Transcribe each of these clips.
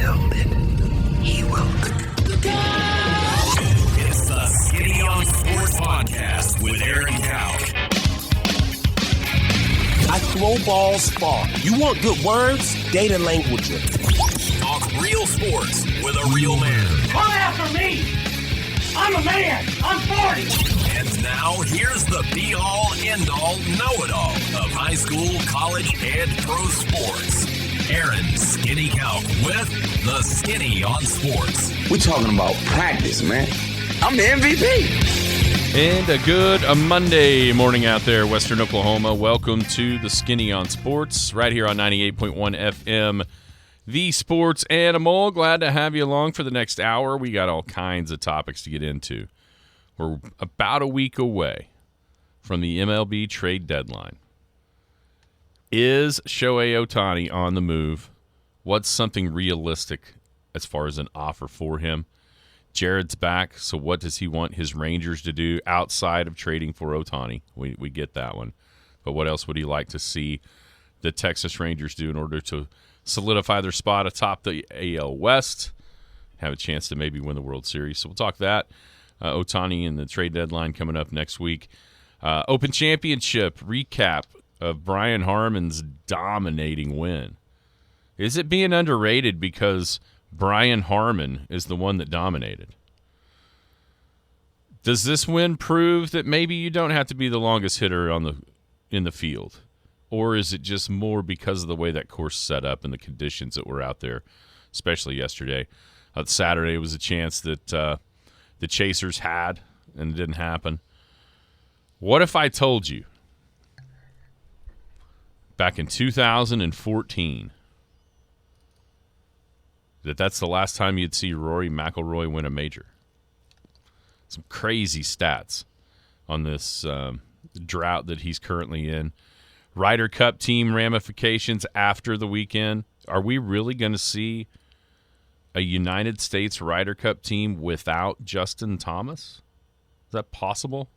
willed it, he will. It's the Skinny on Sports Podcast with Aaron Cowk. I throw balls far. You want good words? Data language. Talk real sports with a real man. Come after me! I'm a man! I'm 40! And now, here's the be-all, end-all, know-it-all of high school, college, and pro sports. Aaron Skinny Cowk with the Skinny on Sports. We're talking about practice, man. I'm the MVP. And a good Monday morning out there, Western Oklahoma. Welcome to the Skinny on Sports, right here on 98.1 FM, the Sports Animal. Glad to have you along for the next hour. We got all kinds of topics to get into. We're about a week away from the MLB trade deadline. Is Shohei Ohtani on the move? What's something realistic as far as an offer for him? Jared's back, so what does he want his Rangers to do outside of trading for Ohtani? We get that one. But what else would he like to see the Texas Rangers do in order to solidify their spot atop the AL West, have a chance to maybe win the World Series? So we'll talk that. Ohtani and the trade deadline coming up next week. Open Championship recap of Brian Harman's dominating win. Is it being underrated because Brian Harman is the one that dominated? Does this win prove that maybe you don't have to be the longest hitter in the field? Or is it just more because of the way that course set up and the conditions that were out there, especially yesterday? Saturday was a chance that the Chasers had, and it didn't happen. What if I told you back in 2014 that's the last time you'd see Rory McIlroy win a major? Some crazy stats on this drought that he's currently in. Ryder Cup team ramifications after the weekend. Are we really going to see a United States Ryder Cup team without Justin Thomas? Is that possible?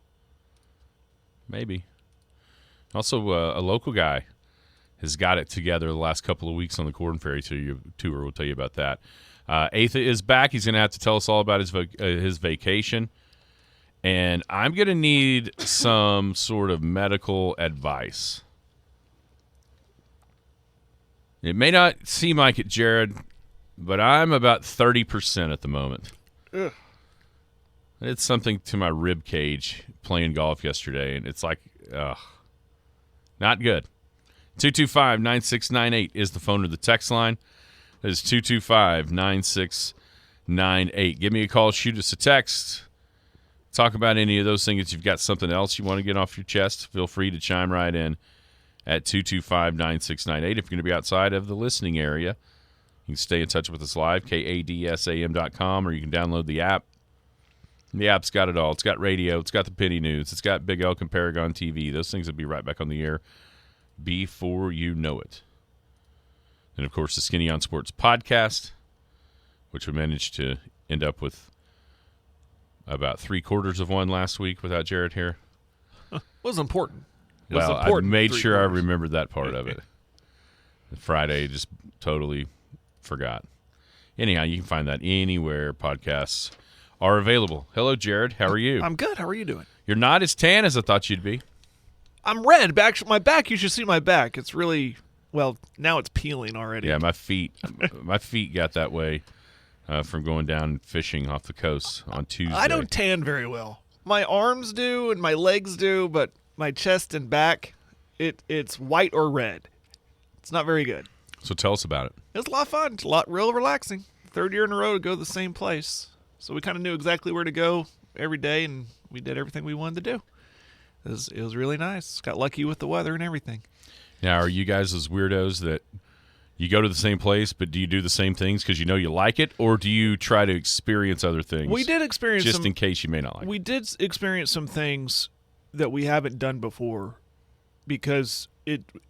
Maybe. Also, a local guy has got it together the last couple of weeks on the Corn Ferry Tour. We'll tell you about that. Atha is back. He's going to have to tell us all about his vacation. And I'm going to need some sort of medical advice. It may not seem like it, Jared, but I'm about 30% at the moment. Ugh. It's something to my rib cage playing golf yesterday, and it's like, not good. 225-9698 is the phone or the text line. That is 225-9698. Give me a call, shoot us a text. Talk about any of those things. If you've got something else you want to get off your chest, feel free to chime right in at 225-9698. If you're going to be outside of the listening area, you can stay in touch with us live, kadsam.com, or you can download the app. The app's got it all. It's got radio. It's got the Penny News. It's got Big Elk and Paragon TV. Those things will be right back on the air before you know it. And, of course, the Skinny on Sports podcast, which we managed to end up with about 3/4 of one last week without Jared here. It was important. Well, I made sure I remembered that part of it. Friday, just totally forgot. Anyhow, you can find that anywhere podcasts are available. Hello, Jared. How are you? I'm good. How are you doing? You're not as tan as I thought you'd be. I'm red. My back, you should see my back. It's really, well, now it's peeling already. Yeah, my feet got that way from going down fishing off the coast on Tuesday. I don't tan very well. My arms do and my legs do, but my chest and back, it's white or red. It's not very good. So tell us about it. It was a lot of fun. It's real relaxing. Third year in a row to go to the same place. So we kind of knew exactly where to go every day, and we did everything we wanted to do. It was really nice. Got lucky with the weather and everything. Now, are you guys those weirdos that you go to the same place, but do you do the same things because you know you like it, or do you try to experience other things? We did experience just in case you may not like it. We did experience some things that we haven't done before because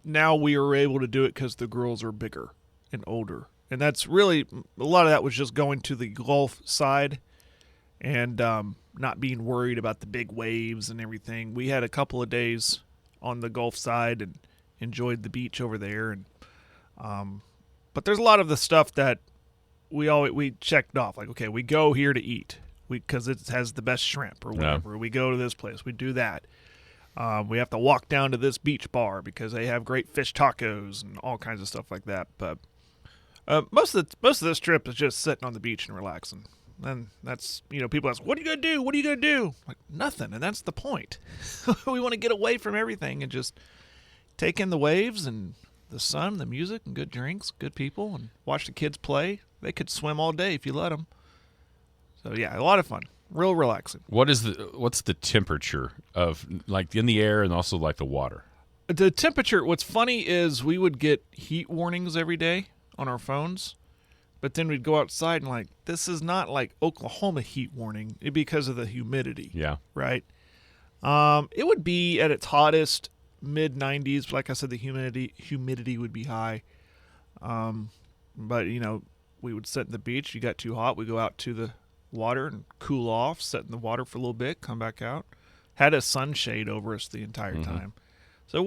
now we are able to do it because the girls are bigger and older. And that's really, a lot of that was just going to the Gulf side and not being worried about the big waves and everything. We had a couple of days on the Gulf side and enjoyed the beach over there. And but there's a lot of the stuff that we checked off like, okay, we go here to eat because it has the best shrimp or whatever. We go to this place, we do that. We have to walk down to this beach bar because they have great fish tacos and all kinds of stuff like that. But most of this trip is just sitting on the beach and relaxing. And that's, people ask, what are you going to do? What are you going to do? Like, nothing. And that's the point. We want to get away from everything and just take in the waves and the sun, the music, and good drinks, good people, and watch the kids play. They could swim all day if you let them. So, yeah, a lot of fun. Real relaxing. What's the temperature of, like, in the air and also, like, the water? The temperature, what's funny is we would get heat warnings every day on our phones, but then we'd go outside and, like, this is not like Oklahoma heat warning because of the humidity. Yeah. Right? It would be at its hottest mid-90s. Like I said, the humidity would be high. But, we would sit in the beach. You got too hot, we go out to the water and cool off, sit in the water for a little bit, come back out. Had a sunshade over us the entire time. So it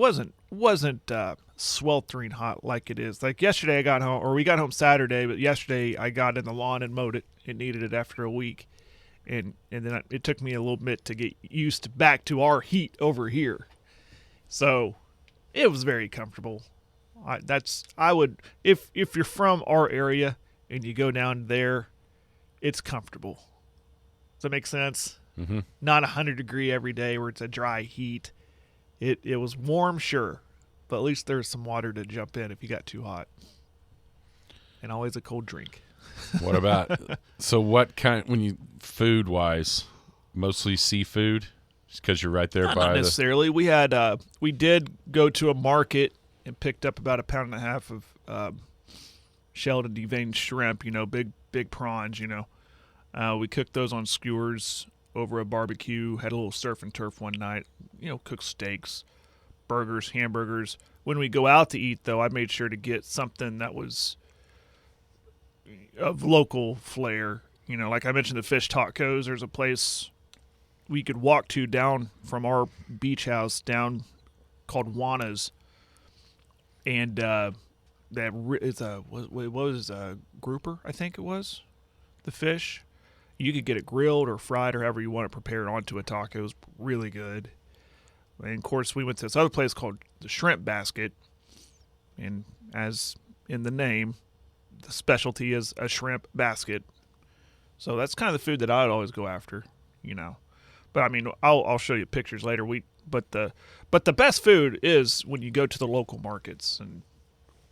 wasn't sweltering hot like it is. Like yesterday we got home Saturday, but yesterday I got in the lawn and mowed it. It needed it after a week. And then it took me a little bit to get used back to our heat over here. So it was very comfortable. If you're from our area and you go down there, it's comfortable. Does that make sense? Mm-hmm. Not 100-degree every day where it's a dry heat. It was warm, sure, but at least there's some water to jump in if you got too hot. And always a cold drink. What about what kind, food-wise, mostly seafood? Just because you're right there by not necessarily. We did go to a market and picked up about 1.5 pounds of shelled and deveined shrimp, big prawns, we cooked those on skewers over a barbecue, had a little surf and turf one night, cooked steaks, burgers, hamburgers. When we go out to eat, though, I made sure to get something that was of local flair. Like I mentioned, the fish tacos, there's a place we could walk to down from our beach house down called Juana's. And it's a grouper, I think it was, the fish. You could get it grilled or fried or however you want it prepared onto a taco. It was really good. And, of course, we went to this other place called the Shrimp Basket. And as in the name, the specialty is a shrimp basket. So that's kind of the food that I'd always go after, But, I mean, I'll show you pictures later. But the best food is when you go to the local markets and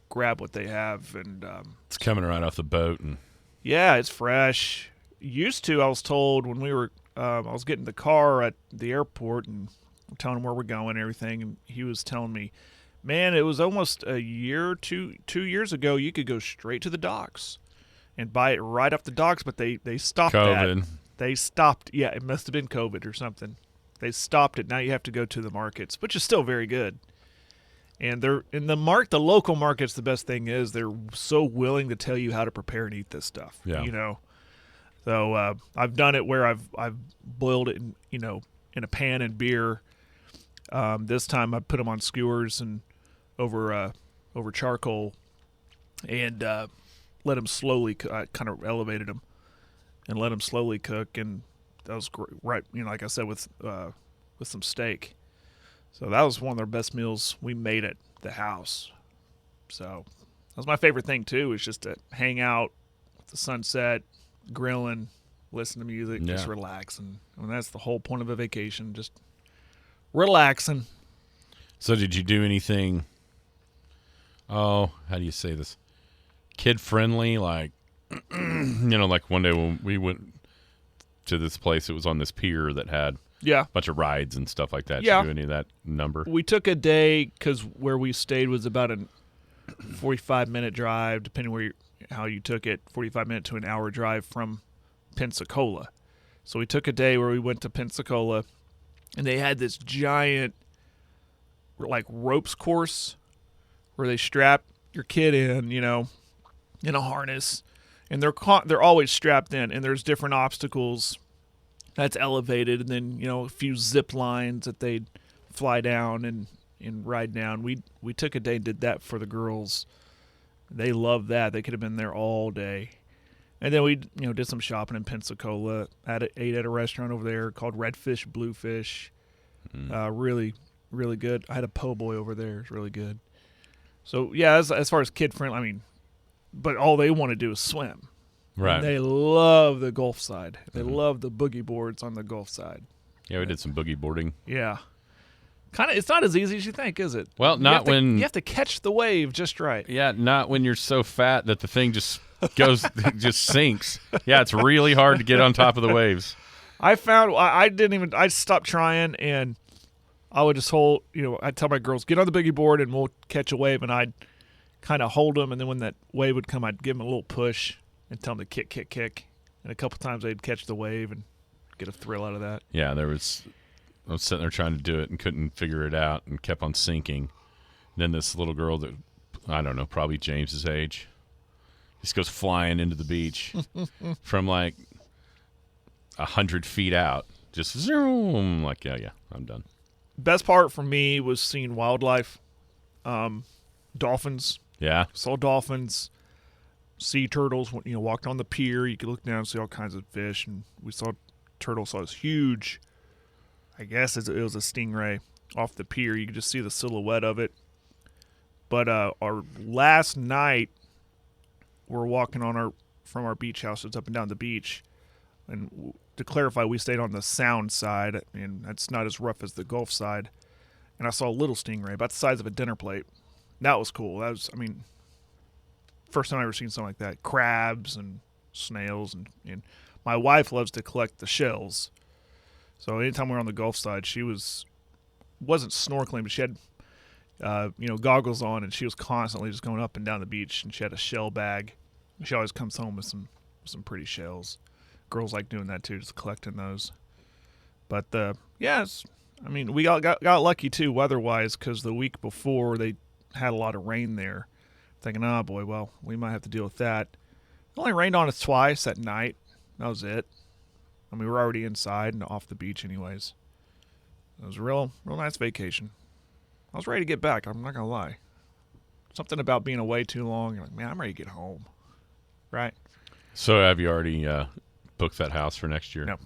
grab what they have. And it's coming right off the boat. And yeah, it's fresh. Used to, I was told when we were, I was getting the car at the airport and telling him where we're going and everything, and he was telling me, man, it was almost a year, 2 years ago, you could go straight to the docks and buy it right off the docks, but they stopped COVID. that. They stopped, yeah, it must have been COVID or something. They stopped it. Now you have to go to the markets, which is still very good. And they're in the local markets, the best thing is they're so willing to tell you how to prepare and eat this stuff. Yeah. So I've done it where I've boiled it in a pan and beer. This time I put them on skewers and over charcoal and let them slowly cook. I kind of elevated them and let them slowly cook, and that was great. Right, like I said, with some steak. So that was one of their best meals we made at the house. So that was my favorite thing too, is just to hang out with the sunset, grilling, listen to music, just relaxing. I mean, that's the whole point of a vacation, just relaxing. So did you do anything, how do you say this, kid-friendly? Like, like one day when we went to this place, it was on this pier that had a bunch of rides and stuff like that. Did you do any of that number? We took a day because where we stayed was about a 45-minute drive, depending how you took it, 45-minute to an hour drive from Pensacola. So we took a day where we went to Pensacola, and they had this giant, like, ropes course where they strap your kid in, in a harness, and they're always strapped in, and there's different obstacles that's elevated, and then a few zip lines that they'd fly down and ride down. We took a day and did that for the girls. They loved that. They could have been there all day. And then we, did some shopping in Pensacola. Ate at a restaurant over there called Redfish Bluefish. Really, really good. I had a po' boy over there. It's really good. So yeah, as far as kid friendly, but all they want to do is swim. Right. And they love the Gulf side. They love the boogie boards on the Gulf side. Yeah, we did some boogie boarding. Yeah. It's not as easy as you think, is it? Well, not when you have to catch the wave just right. Yeah, not when you're so fat that the thing just goes, just sinks. Yeah, it's really hard to get on top of the waves. I found I stopped trying, and I would just hold. I'd tell my girls, get on the boogie board and we'll catch a wave, and I'd kind of hold them, and then when that wave would come, I'd give them a little push and tell them to kick, and a couple times they'd catch the wave and get a thrill out of that. Yeah, I was sitting there trying to do it and couldn't figure it out and kept on sinking. Then this little girl that, I don't know, probably James's age, just goes flying into the beach from like 100 feet out. Just zoom. Like, yeah, I'm done. Best part for me was seeing wildlife. Dolphins. Yeah. Saw dolphins. Sea turtles. Walked on the pier. You could look down and see all kinds of fish. And we saw turtles. Saw this huge, I guess it was a stingray off the pier. You could just see the silhouette of it. But our last night, we're walking from our beach house. It's up and down the beach. And to clarify, we stayed on the sound side, and that's not as rough as the Gulf side. And I saw a little stingray, about the size of a dinner plate. That was cool. That was, first time I ever seen something like that. Crabs and snails, and my wife loves to collect the shells. So anytime we were on the Gulf side, she wasn't snorkeling, but she had goggles on, and she was constantly just going up and down the beach, and she had a shell bag. She always comes home with some pretty shells. Girls like doing that too, just collecting those. But we got lucky too weather-wise, because the week before they had a lot of rain there. Thinking, oh boy, well, we might have to deal with that. It only rained on us twice at night. That was it. We were already inside and off the beach anyways. It was a real nice vacation. I was ready to get back, I'm not going to lie. Something about being away too long, you're like, man, I'm ready to get home. Right? So have you already booked that house for next year? No.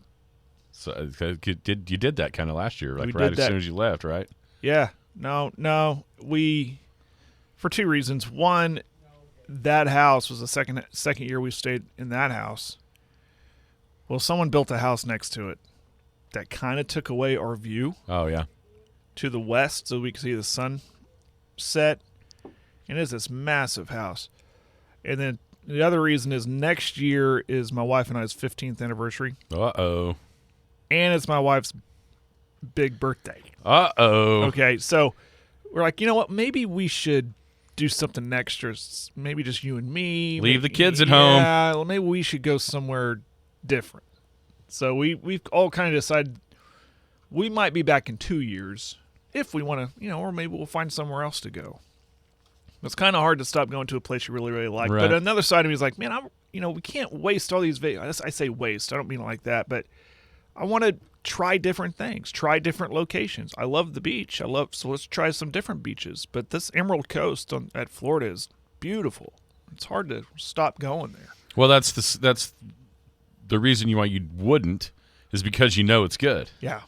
So you did that kind of last year, like We right did as that. soon as you left, right? Yeah. No. We, for two reasons. One, that house was the second year we stayed in that house. Well, someone built a house next to it that kind of took away our view. Oh, yeah. To the west, so we could see the sun set. And it's this massive house. And then the other reason is next year is my wife and I's 15th anniversary. Uh-oh. And it's my wife's big birthday. Uh-oh. Okay, so we're like, you know what? Maybe we should do something extra. Maybe just you and me. Leave the kids at home. Yeah, maybe we should go somewhere different. So we've all kind of decided we might be back in 2 years if we want to, or maybe we'll find somewhere else to go. It's kind of hard to stop going to a place you really, really like. Right. But another side of me is like, man, we can't waste all these I say waste. I don't mean it like that, but I want to try different things, try different locations. I love the beach. So let's try some different beaches. But this Emerald Coast at Florida is beautiful. It's hard to stop going there. Well, that's the reason why you wouldn't is because it's good. Yeah.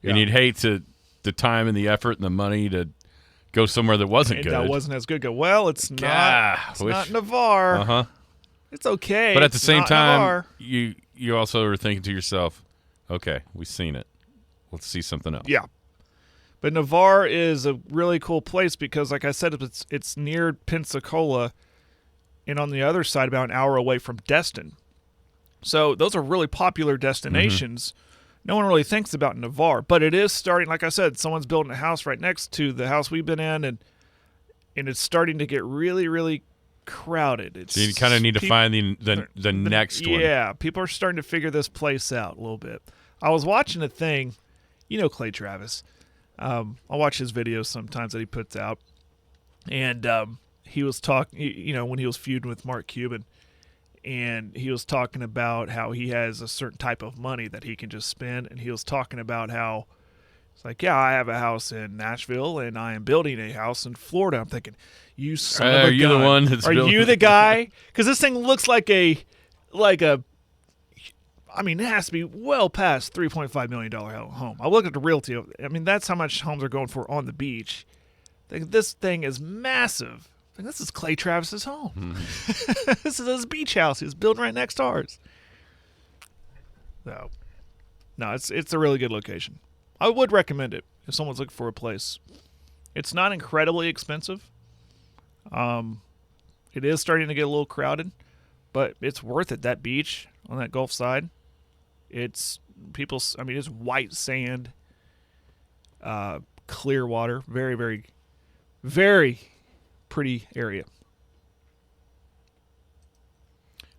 And you'd hate the time and the effort and the money to go somewhere that wasn't good. That wasn't as good. Well, it's not. It's not Navarre. Uh-huh. It's okay. But at the same time, Navarre. you also are thinking to yourself, okay, we've seen it. Let's see something else. Yeah. But Navarre is a really cool place because, like I said, it's near Pensacola and on the other side about an hour away from Destin. So those are really popular destinations. Mm-hmm. No one really thinks about Navarre, but it is starting, like I said, someone's building a house right next to the house we've been in, and it's starting to get really, really crowded. So you kind of need to find the next one. Yeah, people are starting to figure this place out a little bit. I was watching a thing, Clay Travis. I watch his videos sometimes that he puts out, and he was talking, when he was feuding with Mark Cuban, and he was talking about how he has a certain type of money that he can just spend, and he was talking about how it's like, yeah, I have a house in Nashville, and I am building a house in Florida. I'm thinking, you son of a gun. Are you the one that's Are building? You the guy? Because this thing looks like a like a. I mean, it has to be well past $3.5 million home. I looked at the realty. I mean, that's how much homes are going for on the beach. This thing is massive. This is Clay Travis's home. This is his beach house. He's building right next to ours. So, no, it's a really good location. I would recommend it if someone's looking for a place. It's not incredibly expensive. It is starting to get a little crowded, but it's worth it. That beach on that Gulf side, it's white sand, clear water, very, very, very pretty area.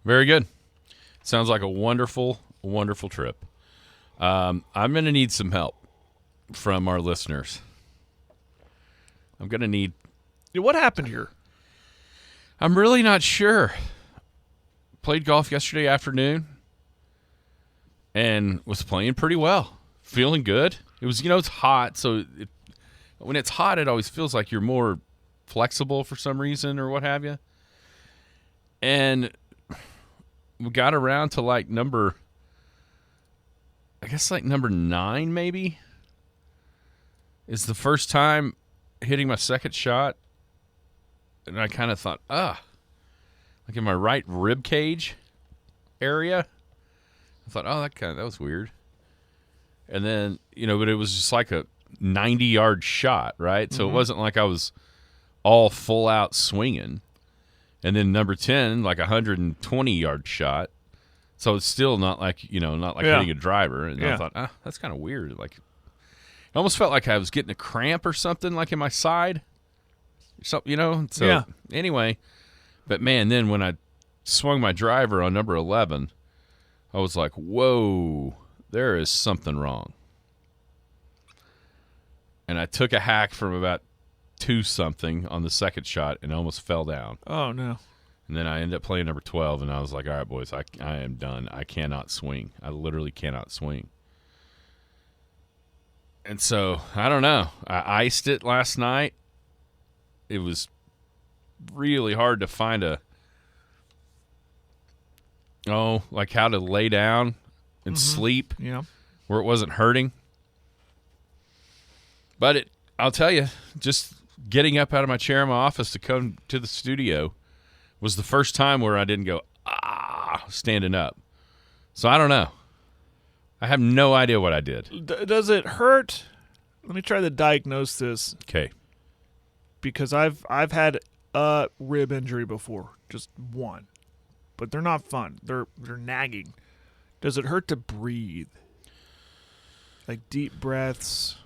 Very good. Sounds like a wonderful, wonderful trip. I'm going to need some help from our listeners. I'm going to need... What happened here? I'm really not sure. Played golf yesterday afternoon and was playing pretty well. Feeling good. It was, it's hot, so when it's hot, it always feels like you're more flexible for some reason or what have you. And we got around to number 9 maybe is the first time hitting my second shot, and I kind of thought, like in my right rib cage area. I thought, that was weird. And then, but it was just like a 90-yard shot, right? So it wasn't like I was all full out swinging. And then number 10, like a 120-yard shot. So it's still not like, hitting a driver. And I thought, that's kind of weird. Like, it almost felt like I was getting a cramp or something, like in my side. So, anyway. But, man, then when I swung my driver on number 11, I was like, whoa, there is something wrong. And I took a hack from about 2-something on the second shot and almost fell down. Oh, no. And then I ended up playing number 12, and I was like, all right, boys, I am done. I cannot swing. I literally cannot swing. And so, I don't know. I iced it last night. It was really hard to find how to lay down and sleep where it wasn't hurting. But I'll tell you, just getting up out of my chair in my office to come to the studio was the first time where I didn't go, standing up. So I don't know. I have no idea what I did. Does it hurt? Let me try to diagnose this. Okay. Because I've had a rib injury before, just one. But they're not fun. They're nagging. Does it hurt to breathe? Like deep breaths?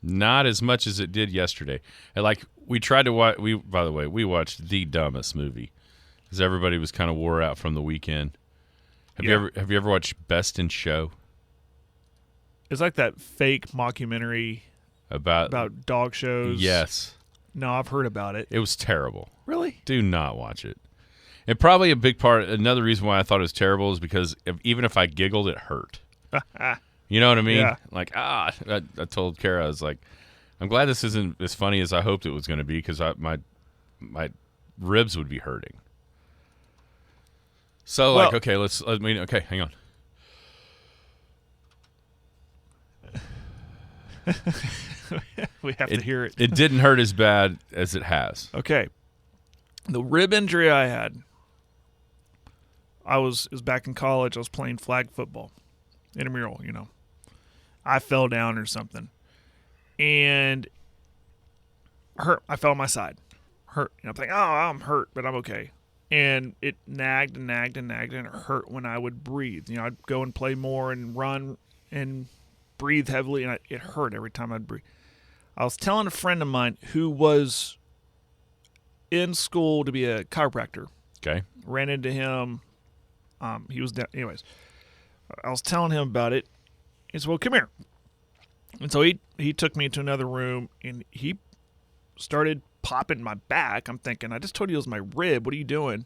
Not as much as it did yesterday. And we tried to watch. By the way, we watched The Dumbest Movie because everybody was kind of wore out from the weekend. Have you ever watched Best in Show? It's like that fake mockumentary about dog shows. Yes. No, I've heard about it. It was terrible. Really? Do not watch it. And probably another reason why I thought it was terrible is because even if I giggled, it hurt. You know what I mean? Yeah. Like, I told Kara, I was like, I'm glad this isn't as funny as I hoped it was going to be because my ribs would be hurting. So, okay, hang on. We have to hear it. It didn't hurt as bad as it has. Okay. The rib injury I had, it was back in college. I was playing flag football, intramural, I fell down or something. And I fell on my side. Hurt. I'm thinking, I'm hurt, but I'm okay. And it nagged and nagged and nagged, and it hurt when I would breathe. I'd go and play more and run and breathe heavily, and it hurt every time I'd breathe. I was telling a friend of mine who was in school to be a chiropractor. Okay. Ran into him. He was down. Anyways, I was telling him about it. He said, well, come here. And so he took me to another room, and he started popping my back. I'm thinking, I just told you it was my rib. What are you doing?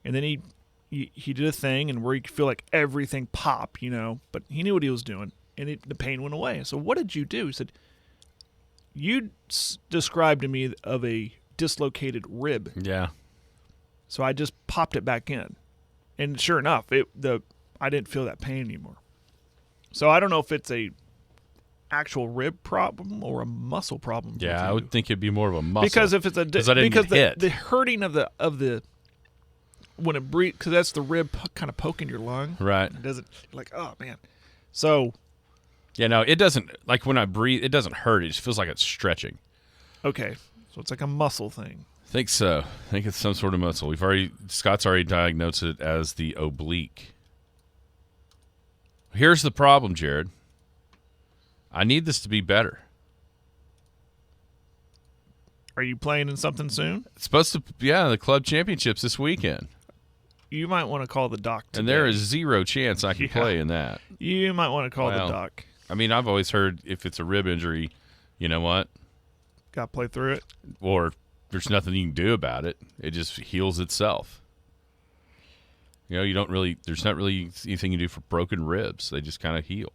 And then he did a thing, and where you could feel like everything pop, but he knew what he was doing, and the pain went away. So what did you do? He said, you described to me of a dislocated rib. Yeah. So I just popped it back in. And sure enough, I didn't feel that pain anymore. So I don't know if it's a actual rib problem or a muscle problem. Yeah, I would think it'd be more of a muscle. Because if it's a the hurting of the when it breathes, because that's the rib kind of poking your lung. Right. It doesn't like, oh man. So. Yeah, no, it doesn't. Like when I breathe, it doesn't hurt. It just feels like it's stretching. Okay, so it's like a muscle thing. I think so. I think it's some sort of muscle. Scott's already diagnosed it as the oblique. Here's the problem, Jared. I need this to be better. Are you playing in something soon? It's supposed to, the club championships this weekend. You might want to call the doc today. And there is zero chance I can play in that. You might want to call the doc. I mean, I've always heard if it's a rib injury, you know what? Got to play through it. Or there's nothing you can do about it. It just heals itself. You know, there's not really anything you do for broken ribs. They just kind of heal.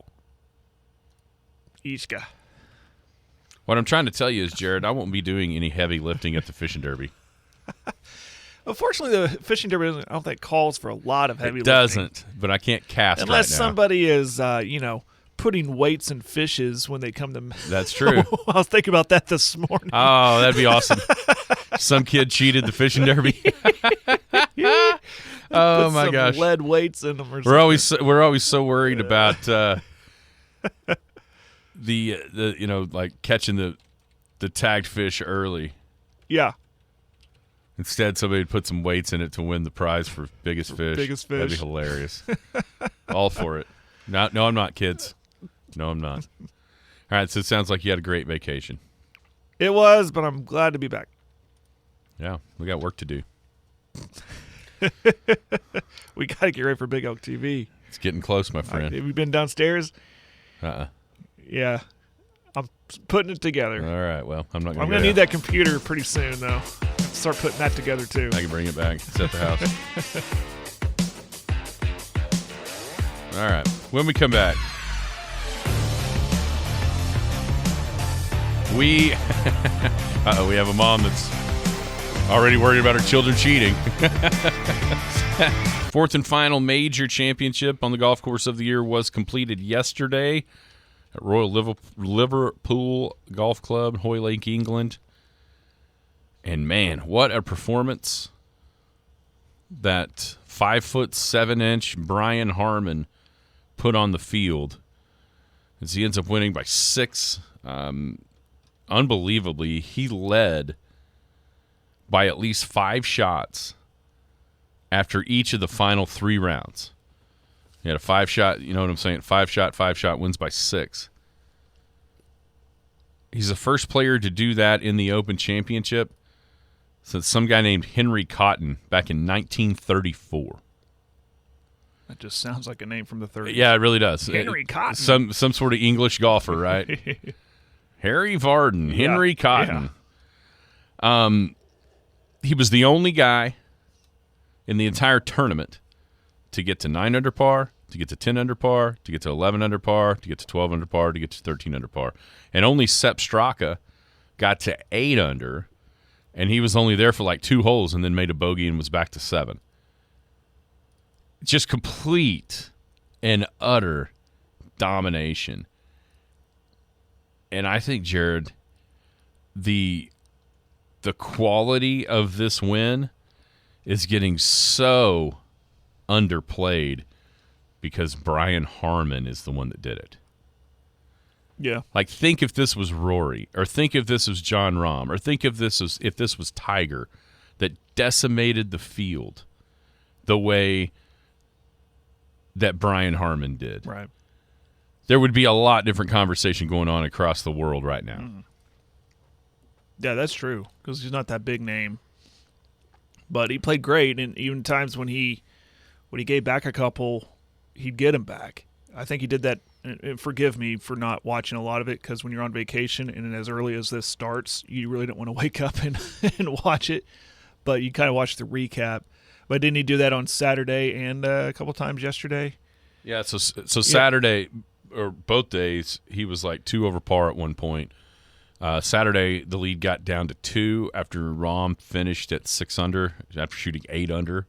Ishka. What I'm trying to tell you is, Jared, I won't be doing any heavy lifting at the fishing derby. Unfortunately, the fishing derby I don't think calls for a lot of heavy lifting. It doesn't, but I can't cast unless right now. Somebody is, putting weights in fishes when they come to. That's true. I was thinking about that this morning. Oh, that'd be awesome. Some kid cheated the fishing derby. Oh my gosh! Lead weights in them. Or something. We're always so worried about the like catching the tagged fish early. Yeah. Instead, somebody would put some weights in it to win the prize for biggest fish. Biggest fish. That'd be hilarious. All for it. No, I'm not, kids. No, I'm not. All right, so it sounds like you had a great vacation. It was, but I'm glad to be back. Yeah, we got work to do. We got to get ready for Big Elk TV. It's getting close, my friend. Have you been downstairs? Uh-uh. Yeah. I'm putting it together. All right, well, I'm not going to I'm going to need that computer pretty soon, though. Start putting that together, too. I can bring it back. It's at the house. All right. When we come back, we have a mom that's already worried about her children cheating. Fourth and final major championship on the golf course of the year was completed yesterday at Royal Liverpool Golf Club, Hoylake, England. And man, what a performance that 5'7" Brian Harman put on the field as he ends up winning by 6. Unbelievably, he led by at least 5 shots after each of the final 3 rounds. He had a 5-shot, you know what I'm saying? 5-shot, wins by 6. He's the first player to do that in the Open Championship since some guy named Henry Cotton back in 1934. That just sounds like a name from the 30s. Yeah, it really does. Henry Cotton. Some sort of English golfer, right? Harry Varden, Henry Cotton. Yeah. He was the only guy in the entire tournament to get to 9 under par, to get to 10 under par, to get to 11 under par, to get to 12 under par, to get to 13 under par. And only Sepp Straka got to 8 under, and he was only there for like 2 holes and then made a bogey and was back to 7. Just complete and utter domination. And I think, Jared, the quality of this win is getting so underplayed because Brian Harman is the one that did it. Yeah. Like, think if this was Rory, or think if this was Jon Rahm, or think if this was Tiger that decimated the field the way that Brian Harman did. Right. There would be a lot different conversation going on across the world right now. Mm. Yeah, that's true, because he's not that big name. But he played great, and even times when he gave back a couple, he'd get him back. I think he did that, and forgive me for not watching a lot of it, because when you're on vacation and as early as this starts, you really don't want to wake up and watch it. But you kind of watch the recap. But didn't he do that on Saturday and a couple times yesterday? Yeah, so Saturday, or both days, he was like 2 over par at one point. Saturday, the lead got down to 2 after Rahm finished at 6 under, after shooting 8 under.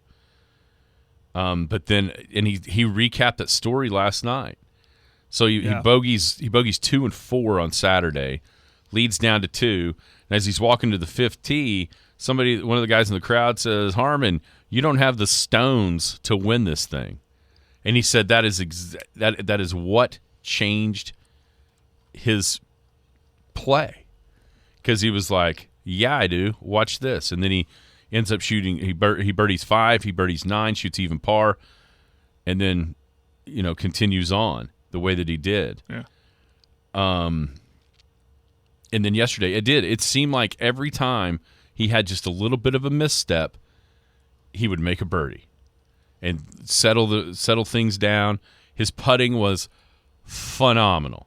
But then, and he recapped that story last night. So he bogeys 2 and 4 on Saturday, leads down to 2. And as he's walking to the 5th tee, one of the guys in the crowd says, "Harman, you don't have the stones to win this thing." And he said that is what changed his play, because he was like, "Yeah, I do. Watch this." And then he ends up shooting. He birdies 5, he birdies 9, shoots even par, and then continues on the way that he did. Yeah. And then yesterday, it seemed like every time he had just a little bit of a misstep, he would make a birdie and settle things down. His putting was phenomenal.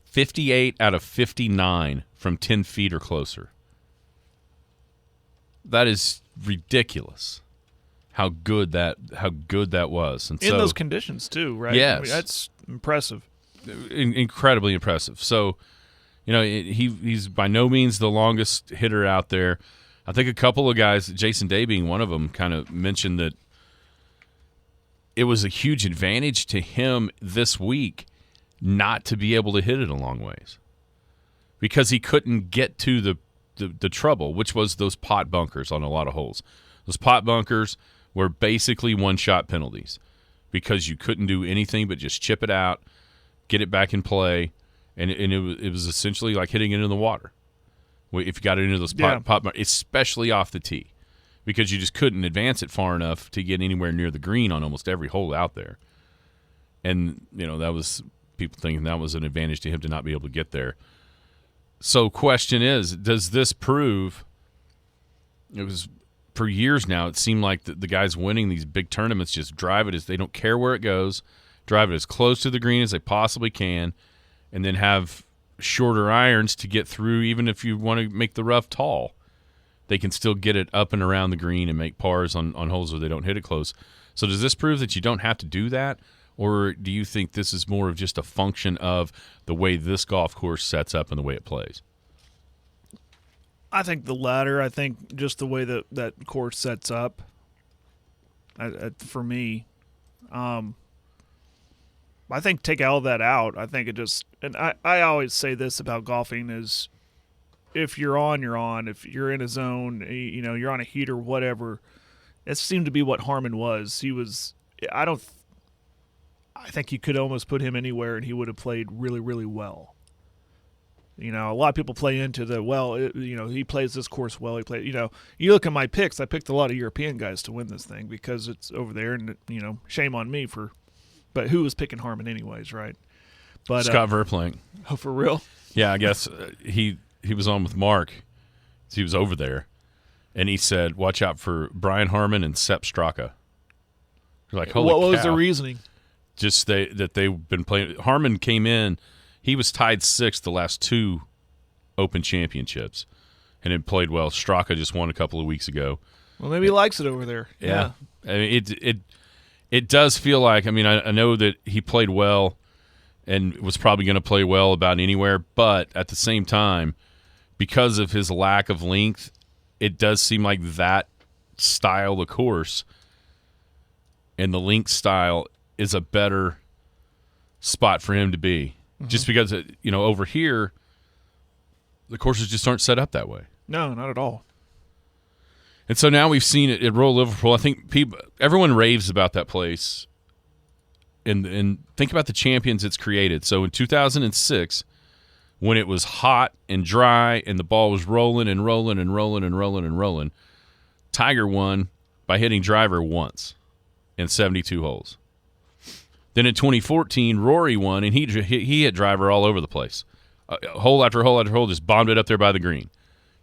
58 out of 59 from 10 feet or closer. That is ridiculous. How good that was. And in those conditions too, right? Yes. I mean, that's impressive. Incredibly impressive. So, he's by no means the longest hitter out there. I think a couple of guys, Jason Day being one of them, kind of mentioned that it was a huge advantage to him this week not to be able to hit it a long ways, because he couldn't get to the trouble, which was those pot bunkers on a lot of holes. Those pot bunkers were basically one-shot penalties because you couldn't do anything but just chip it out, get it back in play, and it was essentially like hitting it in the water if you got it into those pot bunkers, especially off the tee, because you just couldn't advance it far enough to get anywhere near the green on almost every hole out there. And, that was people thinking that was an advantage to him to not be able to get there. So question is, does this prove – it was for years now, it seemed like the guys winning these big tournaments just drive it they don't care where it goes, drive it as close to the green as they possibly can, and then have shorter irons to get through. Even if you want to make the rough tall, they can still get it up and around the green and make pars on holes where they don't hit it close. So does this prove that you don't have to do that? Or do you think this is more of just a function of the way this golf course sets up and the way it plays? I think the latter. I think just the way that course sets up, for me, I think take all that out. I think it just – and I always say this about golfing is if you're on, you're on. If you're in a zone, you're on a heater, whatever. It seemed to be what Harman was. He was – I think you could almost put him anywhere and he would have played really, really well. A lot of people play into he plays this course well. He played, you look at my picks. I picked a lot of European guys to win this thing because it's over there, and shame on me but who was picking Harman anyways, right? But Scott Verplank. Oh, for real? Yeah, I guess he was on with Mark. He was over there, and he said, "Watch out for Brian Harman and Sepp Straka." You're like, holy cow. What was the reasoning? Just that they've been playing. Harman came in. He was tied 6th the last 2 Open Championships, and had played well. Straka just won a couple of weeks ago. Well, maybe he likes it over there. Yeah. I mean, it does feel like. I mean, I know that he played well, and was probably going to play well about anywhere. But at the same time, because of his lack of length, it does seem like that style of course and the length style is a better spot for him to be. Mm-hmm. Just because, over here, the courses just aren't set up that way. No, not at all. And so now we've seen it at Royal Liverpool. I think everyone raves about that place. And think about the champions it's created. So in 2006, when it was hot and dry and the ball was rolling and rolling and rolling and rolling and rolling, Tiger won by hitting driver once in 72 holes. Then in 2014, Rory won, and he hit driver all over the place. Hole after hole after hole, just bombed it up there by the green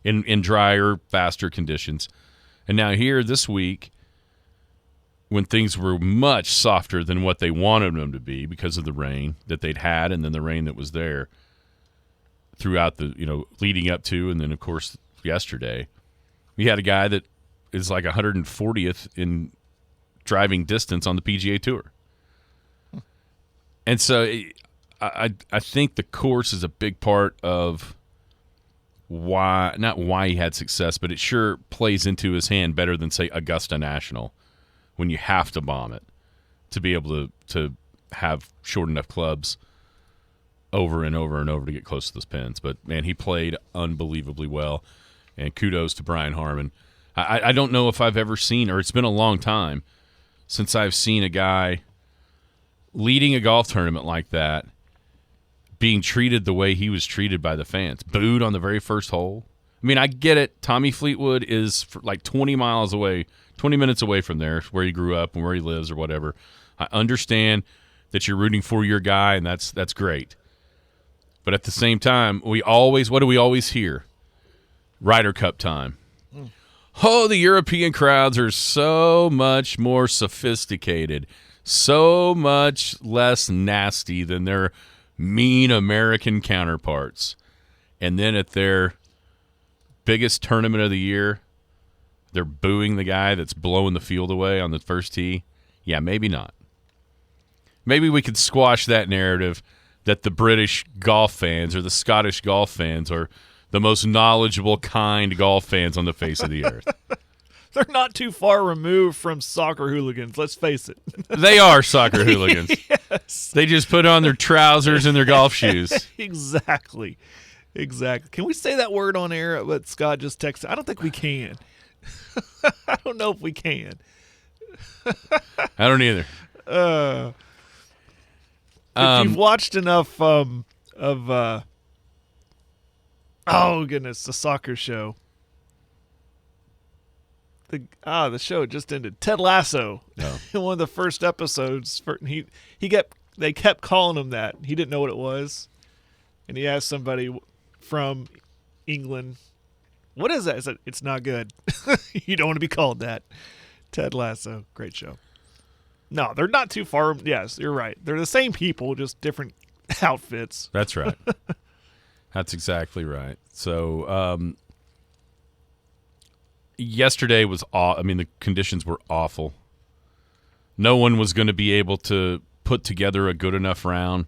in drier, faster conditions. And now here this week, when things were much softer than what they wanted them to be because of the rain that they'd had and then the rain that was there throughout the, leading up to, and then, of course, yesterday, we had a guy that is like 140th in driving distance on the PGA Tour. And so I think the course is a big part of not why he had success, but it sure plays into his hand better than, say, Augusta National, when you have to bomb it to be able to have short enough clubs over and over and over to get close to those pins. But, man, he played unbelievably well, and kudos to Brian Harman. I don't know if I've ever seen, or it's been a long time since I've seen a guy leading a golf tournament like that being treated the way he was treated by the fans. Booed on the very first hole. I mean, I get it. Tommy Fleetwood is like 20 minutes away from there, where he grew up and where he lives or whatever. I understand that you're rooting for your guy, and that's great. But at the same time, what do we always hear? Ryder Cup time. Oh, the European crowds are so much more sophisticated, so much less nasty than their mean American counterparts. And then at their biggest tournament of the year, they're booing the guy that's blowing the field away on the first tee. Yeah, maybe not. Maybe we could squash that narrative that the British golf fans or the Scottish golf fans are the most knowledgeable, kind golf fans on the face of the earth. They're not too far removed from soccer hooligans, let's face it. They are soccer hooligans. Yes. They just put on their trousers and their golf shoes. Exactly. Can we say that word on air? What Scott just texted. I don't think we can. I don't know if we can. I don't either. If you've watched enough of oh goodness, the soccer show. The show just ended. Ted Lasso. Oh. In one of the first episodes, they kept calling him that. He didn't know what it was, and he asked somebody from England, "What is that?" He said, "It's not good. You don't want to be called that." Ted Lasso, great show. No, they're not too far. Yes, you're right. They're the same people, just different outfits. That's right. That's exactly right. So, yesterday was the conditions were awful. No one was going to be able to put together a good enough round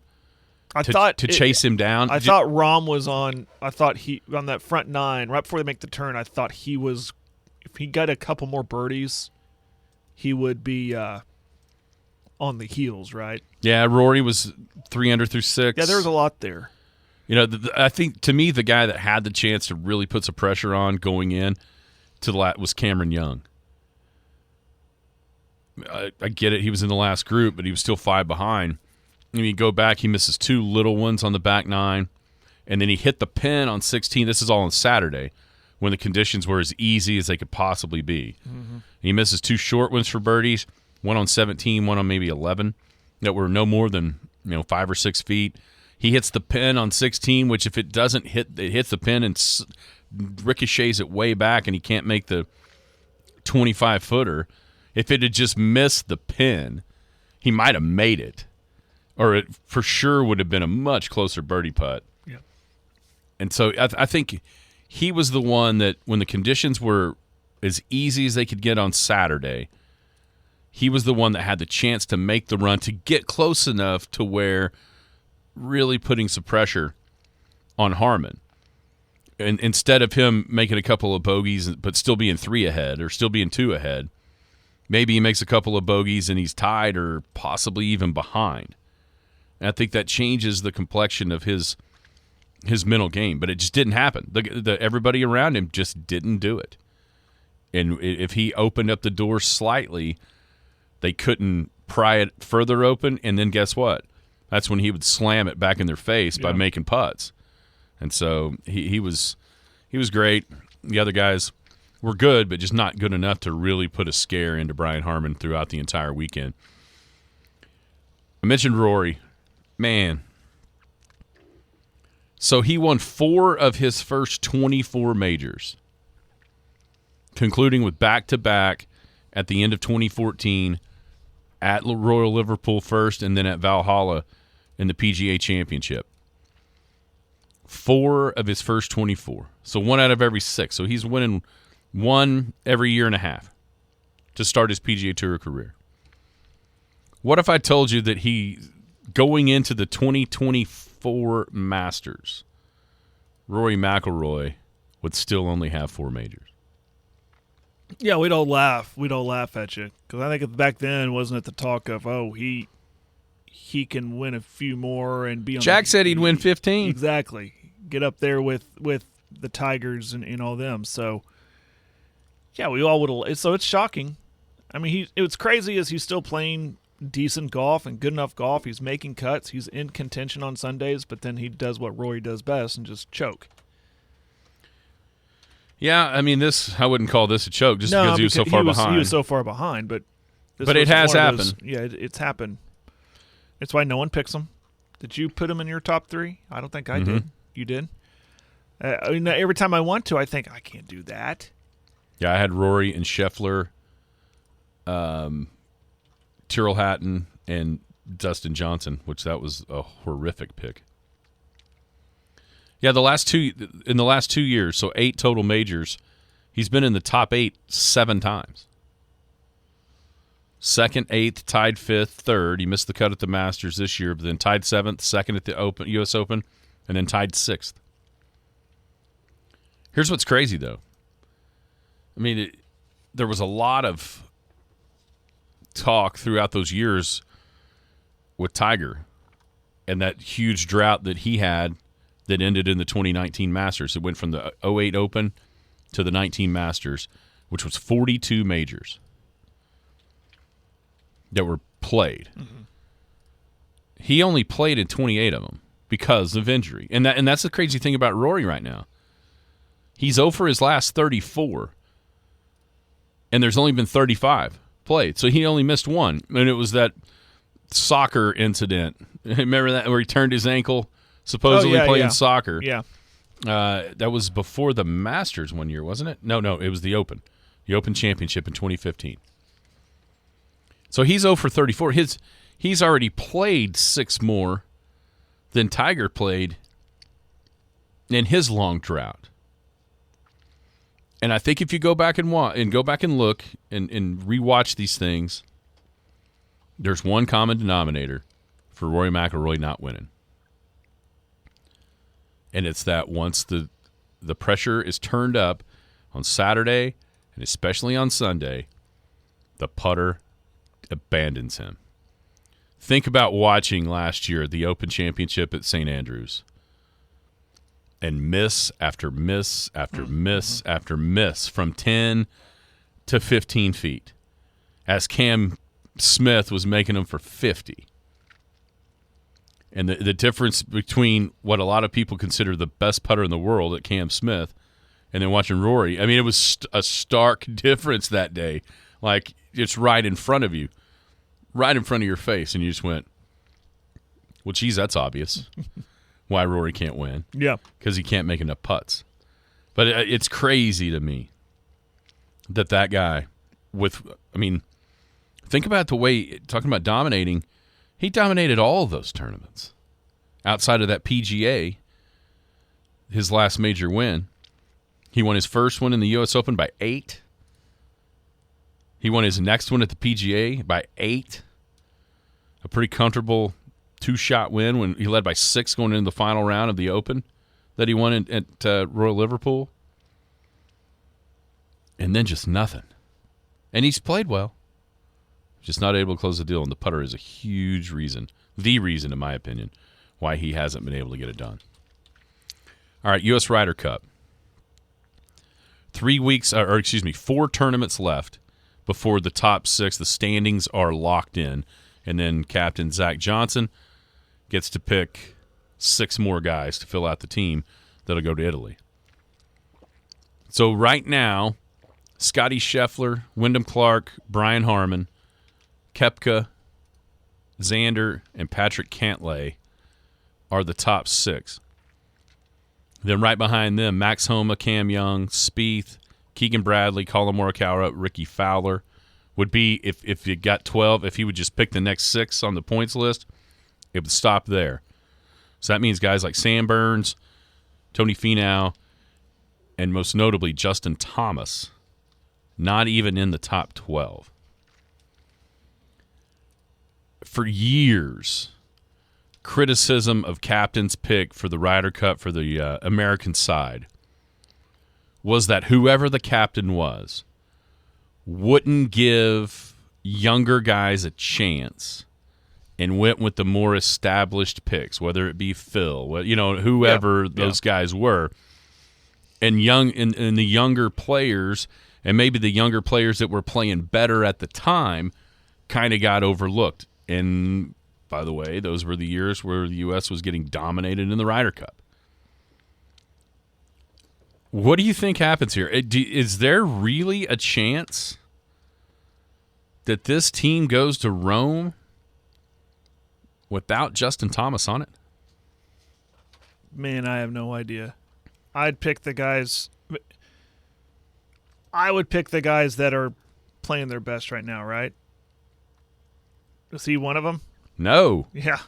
to chase him down. I thought Rahm was on. I thought he on that front nine right before they make the turn. I thought he was. If he got a couple more birdies, he would be on the heels, right? Yeah, Rory was 3 under through 6. Yeah, there was a lot there. You know, I think to me the guy that had the chance to really put some pressure on going in to the was Cameron Young. I get it. He was in the last group, but he was still 5 behind. I mean, you go back, he misses 2 little ones on the back 9, and then he hit the pin on 16. This is all on Saturday when the conditions were as easy as they could possibly be. Mm-hmm. He misses 2 short ones for birdies, one on 17, one on maybe 11, that were no more than 5 or 6 feet. He hits the pin on 16, which if it doesn't hit, it hits the pin and ricochets it way back, and he can't make the 25-footer. If it had just missed the pin, he might have made it, or it for sure would have been a much closer birdie putt. Yeah. And so I think he was the one that when the conditions were as easy as they could get on Saturday, he was the one that had the chance to make the run to get close enough to where really putting some pressure on Harman. And instead of him making a couple of bogeys but still being 3 ahead or still being 2 ahead, maybe he makes a couple of bogeys and he's tied or possibly even behind. And I think that changes the complexion of his mental game, but it just didn't happen. Everybody around him just didn't do it. And if he opened up the door slightly, they couldn't pry it further open, and then guess what? That's when he would slam it back in their face by making putts. And so he was great. The other guys were good, but just not good enough to really put a scare into Brian Harman throughout the entire weekend. I mentioned Rory. Man. So he won 4 of his first 24 majors, concluding with back-to-back at the end of 2014 at Royal Liverpool first and then at Valhalla in the PGA Championship. 4 of his first 24. So 1 out of every 6. So he's winning 1 every year and a half to start his PGA Tour career. What if I told you that he, going into the 2024 Masters, Rory McIlroy would still only have 4 majors? Yeah, we don't laugh. We don't laugh at you because I think back then wasn't it the talk of he can win a few more and be on. Jack said he'd win 15. Exactly. Get up there with the Tigers and all them. So yeah, we all would. So it's shocking. I mean, it's crazy as he's still playing decent golf and good enough golf. He's making cuts. He's in contention on Sundays, but then he does what Rory does best and just choke. Yeah, I mean, I wouldn't call this a choke just because he was so far behind. He was so far behind, but it has happened. It's happened. It's why no one picks him. Did you put him in your top 3? I don't think I did. You did? I mean, every time I want to, I think, I can't do that. Yeah, I had Rory and Scheffler, Tyrrell Hatton, and Dustin Johnson, which that was a horrific pick. Yeah, in the last 2 years, so 8 total majors, he's been in the top 8 7 times. 2nd, 8th, tied 5th, 3rd. He missed the cut at the Masters this year, but then tied 7th, 2nd at the U.S. Open, and then tied 6th. Here's what's crazy, though. I mean, there was a lot of talk throughout those years with Tiger and that huge drought that he had that ended in the 2019 Masters. It went from the 08 Open to the 19 Masters, which was 42 majors that were played. Mm-hmm. He only played in 28 of them because of injury. And that's the crazy thing about Rory right now. He's 0 for his last 34, and there's only been 35 played. So he only missed 1, and it was that soccer incident. Remember that where he turned his ankle supposedly playing soccer? Yeah. That was before the Masters one year, wasn't it? No, it was the Open. The Open Championship in 2015. So he's 0 for 34. He's already played 6 more than Tiger played in his long drought. And I think if you go back and look and rewatch these things, there's one common denominator for Rory McIlroy not winning. And it's that once the pressure is turned up on Saturday and especially on Sunday, the putter abandons him. Think about watching last year the Open Championship at St. Andrews and miss after miss after miss after miss from 10 to 15 feet as Cam Smith was making them for 50. And the difference between what a lot of people consider the best putter in the world at Cam Smith and then watching Rory, I mean, it was a stark difference that day. Like, it's right in front of you, right in front of your face, and you just went, well, geez, that's obvious why Rory can't win. Yeah. Because he can't make enough putts. But it's crazy to me that guy think about the way, talking about dominating, he dominated all of those tournaments. Outside of that PGA, his last major win, he won his first one in the U.S. Open by 8. He won his next one at the PGA by 8. A pretty comfortable 2-shot win when he led by 6 going into the final round of the Open that he won at Royal Liverpool. And then just nothing. And he's played well. Just not able to close the deal, and the putter is a huge reason, the reason, in my opinion, why he hasn't been able to get it done. All right, U.S. Ryder Cup. 4 tournaments left before the top 6. The standings are locked in, and then Captain Zach Johnson gets to pick 6 more guys to fill out the team that'll go to Italy. So right now, Scotty Scheffler, Wyndham Clark, Brian Harman, Koepka, Xander, and Patrick Cantlay are the top 6. Then right behind them, Max Homa, Cam Young, Spieth, Keegan Bradley, Colin Morikawa, Ricky Fowler would be, if you got 12, if he would just pick the next 6 on the points list, it would stop there. So that means guys like Sam Burns, Tony Finau, and most notably Justin Thomas, not even in the top 12. For years, criticism of captain's pick for the Ryder Cup for the American side was that whoever the captain was wouldn't give younger guys a chance and went with the more established picks, whether it be Phil, whoever those guys were, and the younger players, and maybe the younger players that were playing better at the time kind of got overlooked. And by the way, those were the years where the U.S. was getting dominated in the Ryder Cup. What do you think happens here? Is there really a chance that this team goes to Rome without Justin Thomas on it? Man, I have no idea. I'd pick the guys. I would pick the guys that are playing their best right now, right? Is he one of them? No. Yeah.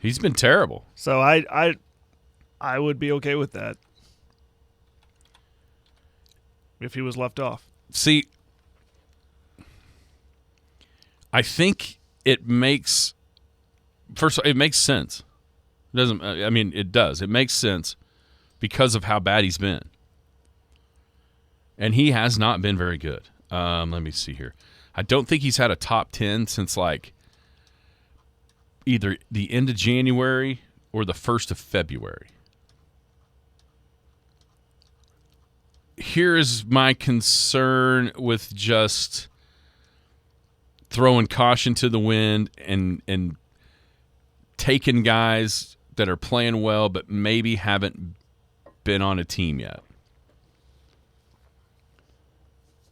He's been terrible. So I would be okay with that if he was left off. See, I think it makes sense. It does. It makes sense because of how bad he's been. And he has not been very good. Let me see here. I don't think he's had a top 10 since either the end of January or the 1st of February. Here is my concern with just throwing caution to the wind and taking guys that are playing well but maybe haven't been on a team yet.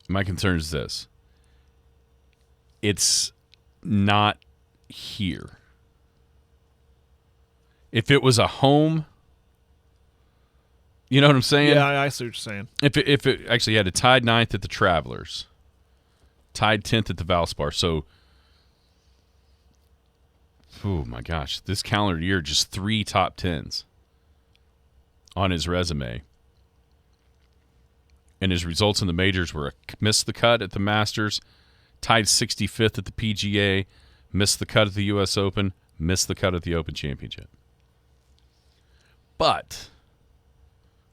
My concern is this. It's not here. If it was a home, you know what I'm saying? Yeah, I see what you're saying. If it actually had a tied 9th at the Travelers, tied 10th at the Valspar, so oh my gosh, this calendar year just 3 top 10s on his resume. And his results in the majors were missed the cut at the Masters, tied 65th at the PGA, missed the cut at the U.S. Open, missed the cut at the Open Championship. But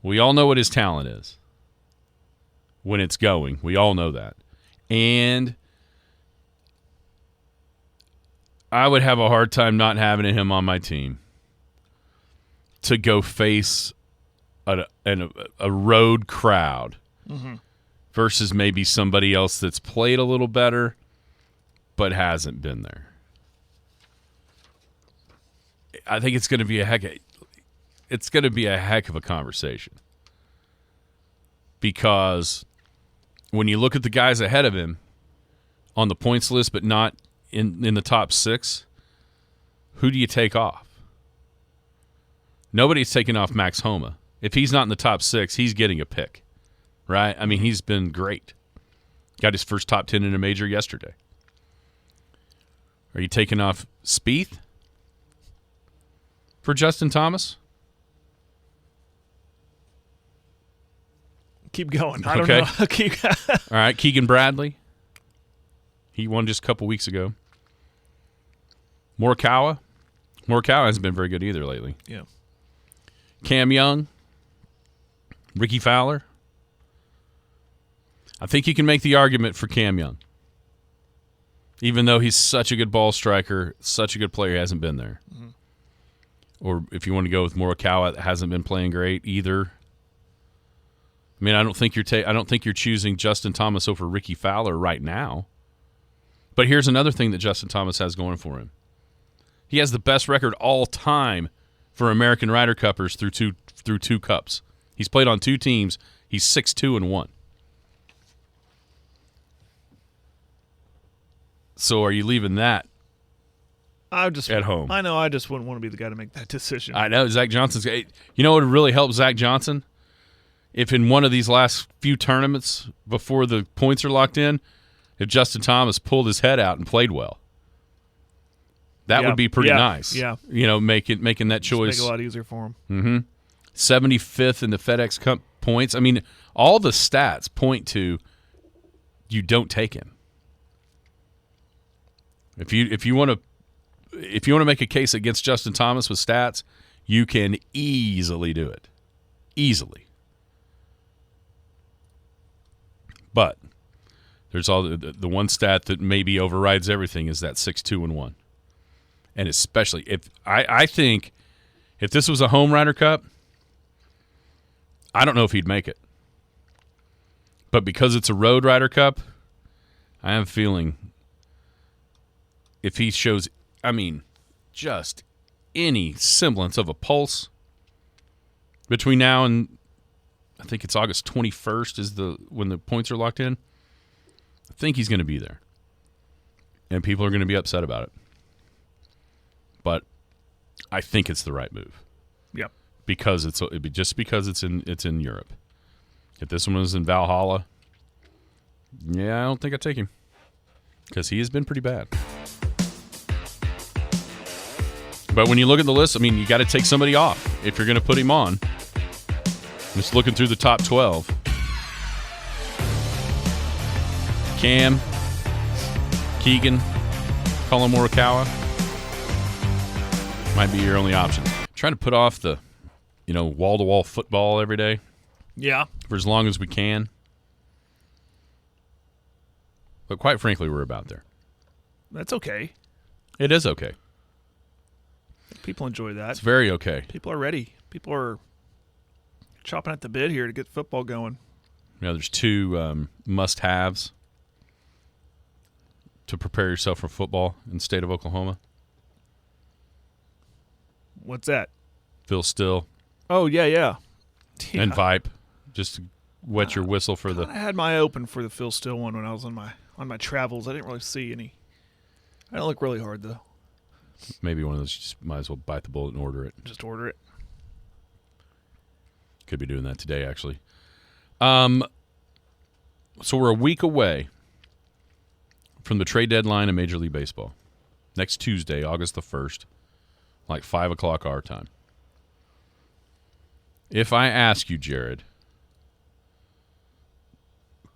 we all know what his talent is when it's going. We all know that. And I would have a hard time not having him on my team to go face a road crowd versus maybe somebody else that's played a little better but hasn't been there. I think it's going to be a heck of a conversation, because when you look at the guys ahead of him on the points list but not in the top 6, who do you take off? Nobody's taking off Max Homa. If he's not in the top 6, he's getting a pick, right? I mean, he's been great. Got his first top 10 in a major yesterday. Are you taking off Spieth for Justin Thomas? Keep going. I don't know. All right, Keegan Bradley. He won just a couple weeks ago. Morikawa. Morikawa hasn't been very good either lately. Yeah. Cam Young. Ricky Fowler. I think you can make the argument for Cam Young. Even though he's such a good ball striker, such a good player, he hasn't been there. Mm-hmm. Or if you want to go with Morikawa, that hasn't been playing great either. I mean, I don't think you're choosing Justin Thomas over Ricky Fowler right now. But here's another thing that Justin Thomas has going for him. He has the best record all time for American Ryder Cuppers through two cups. He's played on 2 teams. He's 6-2-1. So are you leaving that at home? I know. I just wouldn't want to be the guy to make that decision. I know. Zach Johnson's. You know what would really help Zach Johnson? If in one of these last few tournaments before the points are locked in, if Justin Thomas pulled his head out and played well. That would be pretty nice. Yeah. You know, making that choice. Make it a lot easier for him. Mm-hmm. 75th in the FedEx Cup points. I mean, all the stats point to you don't take him. If you want to make a case against Justin Thomas with stats, you can easily do it. Easily. But There's all the one stat that maybe overrides everything is that 6-2-1. And especially if I think if this was a home Ryder Cup, I don't know if he'd make it. But because it's a road Ryder Cup, I have a feeling if he shows, just any semblance of a pulse between now and I think it's August 21st is when the points are locked in. I think he's going to be there. And people are going to be upset about it. But I think it's the right move. Yep. Because it's in Europe. If this one was in Valhalla, yeah, I don't think I'd take him. Because he has been pretty bad. But when you look at the list, you got to take somebody off if you're going to put him on. Just looking through the top 12. Cam, Keegan, Colin Morikawa might be your only option. Trying to put off the, wall-to-wall football every day. Yeah. For as long as we can. But quite frankly, we're about there. That's okay. It is okay. People enjoy that. It's very okay. People are ready. People are chopping at the bit here to get football going. There's two must-haves to prepare yourself for football in the state of Oklahoma. What's that? Phil Still. Oh, yeah. And Vipe. Just to wet your whistle for the... I had my eye open for the Phil Still one when I was on my travels. I didn't really see any. I don't look really hard, though. Maybe one of those, you just might as well bite the bullet and order it. Just order it. Could be doing that today, actually. So we're a week away from the trade deadline in Major League Baseball. Next Tuesday, August the 1st, like 5 o'clock our time. If I ask you, Jared,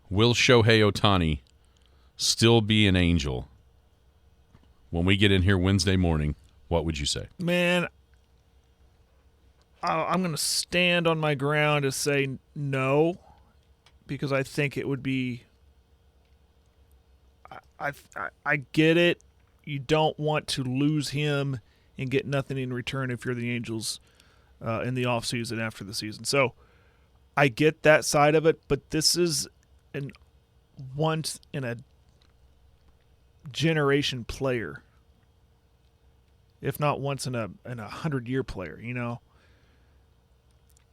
will Shohei Ohtani still be an Angel when we get in here Wednesday morning, what would you say? Man, I'm going to stand on my ground to say no, because I think it would be. I get it. You don't want to lose him and get nothing in return if you're the Angels in the offseason after the season. So I get that side of it, but this is an once in a generation player, if not once in a 100-year player.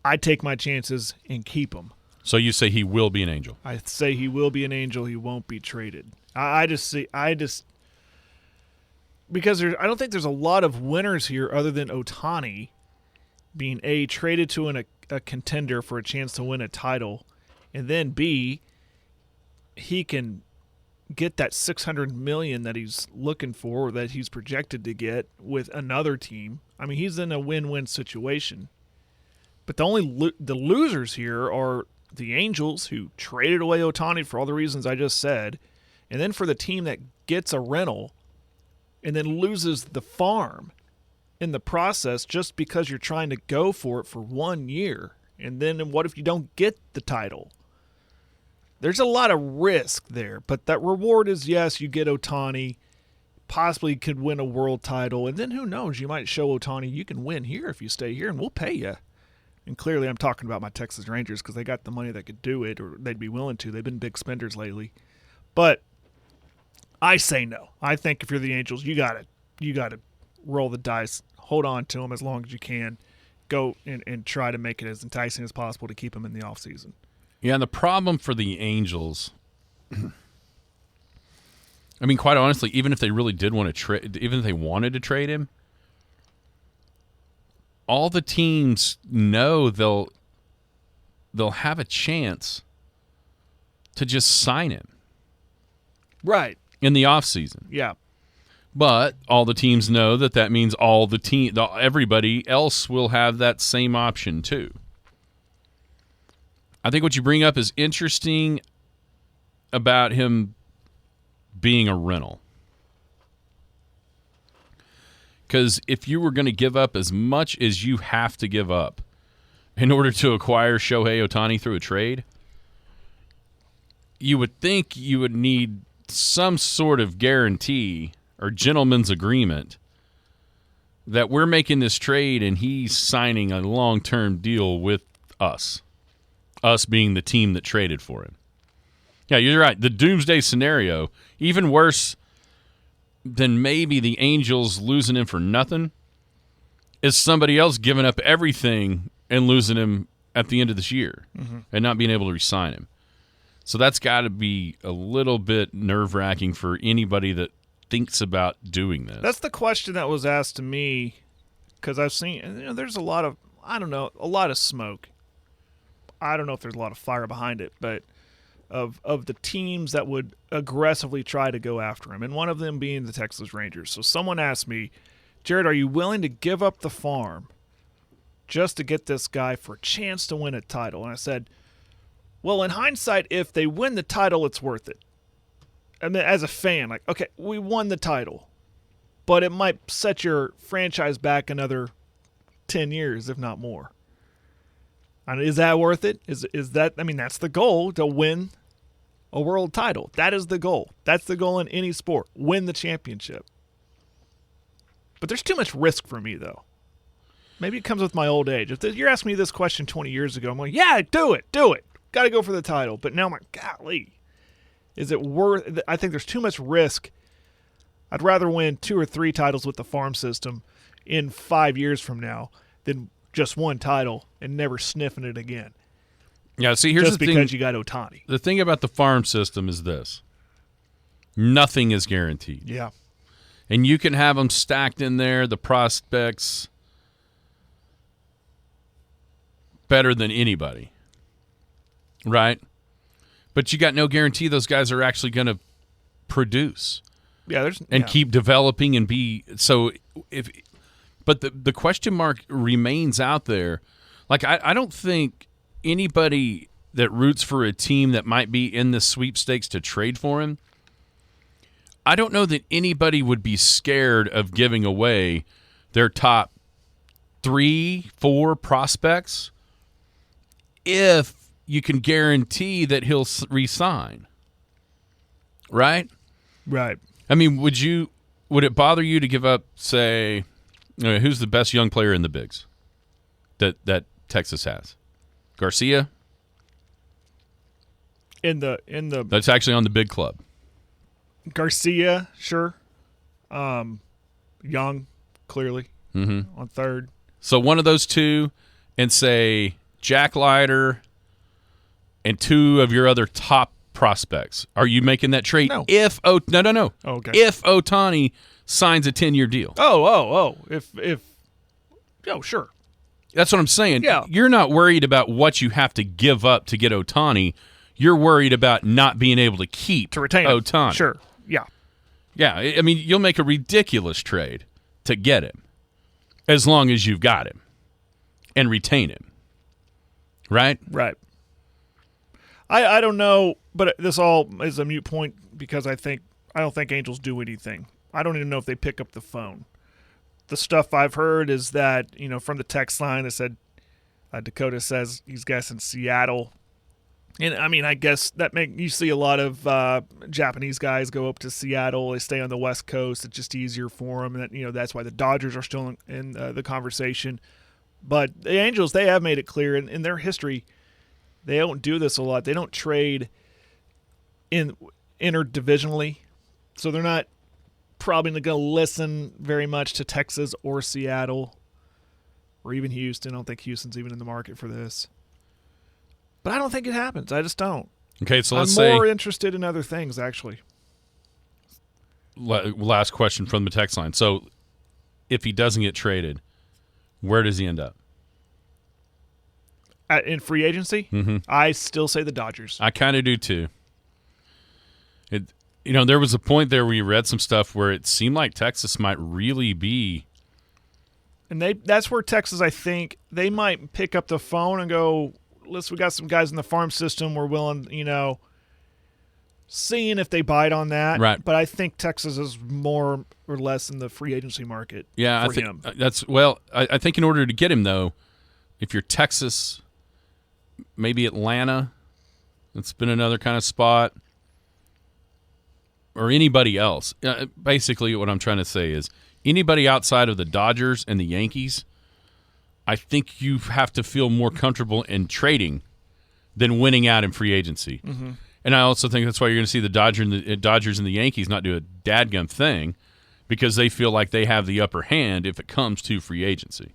I take my chances and keep him. So you say he will be an Angel? I say he will be an Angel. He won't be traded. Because I don't think there's a lot of winners here other than Ohtani being A, traded to a contender for a chance to win a title, and then B, he can get that $600 million that he's looking for, or that he's projected to get with another team. He's in a win-win situation. But the losers here are the Angels, who traded away Ohtani for all the reasons I just said, and then for the team that gets a rental and then loses the farm in the process just because you're trying to go for it for 1 year. And then what if you don't get the title? There's a lot of risk there, but that reward is, yes, you get Ohtani, possibly could win a world title, and then who knows, you might show Ohtani you can win here if you stay here, and we'll pay you. And clearly I'm talking about my Texas Rangers because they got the money that could do it, or they'd be willing to. They've been big spenders lately. But I say no. I think if you're the Angels, you got to roll the dice, hold on to them as long as you can, go and try to make it as enticing as possible to keep them in the offseason. Yeah, and the problem for the Angels, quite honestly, even if they really did want to trade, even if they wanted to trade him, all the teams know they'll have a chance to just sign him. Right. In the offseason. Yeah. But all the teams know that means everybody else will have that same option too. I think what you bring up is interesting about him being a rental. Because if you were going to give up as much as you have to give up in order to acquire Shohei Ohtani through a trade, you would think you would need some sort of guarantee or gentleman's agreement that we're making this trade and he's signing a long-term deal with us being the team that traded for him. Yeah, you're right. The doomsday scenario, even worse than maybe the Angels losing him for nothing, is somebody else giving up everything and losing him at the end of this year and not being able to re-sign him. So that's got to be a little bit nerve-wracking for anybody that thinks about doing this. That's the question that was asked to me, because I've seen, there's a lot of smoke. I don't know if there's a lot of fire behind it, but of the teams that would aggressively try to go after him, and one of them being the Texas Rangers. So someone asked me, Jared, are you willing to give up the farm just to get this guy for a chance to win a title? And I said, well, in hindsight, if they win the title, it's worth it. I mean, as a fan, like, okay, we won the title, but it might set your franchise back another 10 years, if not more. And is that worth it? Is that? I mean, that's the goal, to win a world title. That is the goal. That's the goal in any sport. Win the championship. But there's too much risk for me, though. Maybe it comes with my old age. If you're asking me this question 20 years ago, I'm like, yeah, do it. Got to go for the title. But now I'm like, golly, is it worth? I think there's too much risk. I'd rather win 2 or 3 titles with the farm system in 5 years from now than just one title and never sniffing it again. Yeah, see, here's just the thing. Because you got Ohtani. The thing about the farm system is this. Nothing is guaranteed. Yeah. And you can have them stacked in there, the prospects, better than anybody. Right? But you got no guarantee those guys are actually going to produce. Yeah, keep developing and be so if but the question mark remains out there. Like I don't think anybody that roots for a team that might be in the sweepstakes to trade for him, I don't know that anybody would be scared of giving away their top 3, 4 prospects if you can guarantee that he'll resign. Right? Right. I mean, would it bother you to give up, say, who's the best young player in the bigs that Texas has? Garcia? In the That's actually on the big club. Garcia, sure. Young, clearly, on third. So one of those two, and say Jack Leiter and 2 of your other top prospects. Are you making that trade? No. No. Okay. If Ohtani signs a 10-year deal. Sure. That's what I'm saying. Yeah. You're not worried about what you have to give up to get Ohtani. You're worried about not being able to keep To retain him. Ohtani. Sure. Yeah. Yeah. I mean, you'll make a ridiculous trade to get him as long as you've got him and retain him. Right? Right. I don't know, but this all is a moot point because I don't think Angels do anything. I don't even know if they pick up the phone. The stuff I've heard is that, from the text line, it said Dakota says he's guessing Seattle. And, I mean, I guess you see a lot of Japanese guys go up to Seattle. They stay on the West Coast. It's just easier for them. And, that's why the Dodgers are still in the conversation. But the Angels, they have made it clear in their history, they don't do this a lot. They don't trade interdivisionally. So they're not probably going to listen very much to Texas or Seattle or even Houston. I don't think Houston's even in the market for this. But I don't think it happens. I just don't. Okay, so I'm more interested in other things, actually. Last question from the text line. So if he doesn't get traded, where does he end up? In free agency? Mm-hmm. I still say the Dodgers. I kind of do too. There was a point there where you read some stuff where it seemed like Texas might really be. And that's where Texas, I think, they might pick up the phone and go, listen, we got some guys in the farm system. We're willing, seeing if they bite on that. Right. But I think Texas is more or less in the free agency market for him. I think in order to get him, though, if you're Texas, maybe Atlanta, It's been another kind of spot. Or anybody else. Basically, what I'm trying to say is anybody outside of the Dodgers and the Yankees, I think you have to feel more comfortable in trading than winning out in free agency. Mm-hmm. And I also think that's why you're going to see the Dodgers and the Yankees not do a dadgum thing, because they feel like they have the upper hand if it comes to free agency.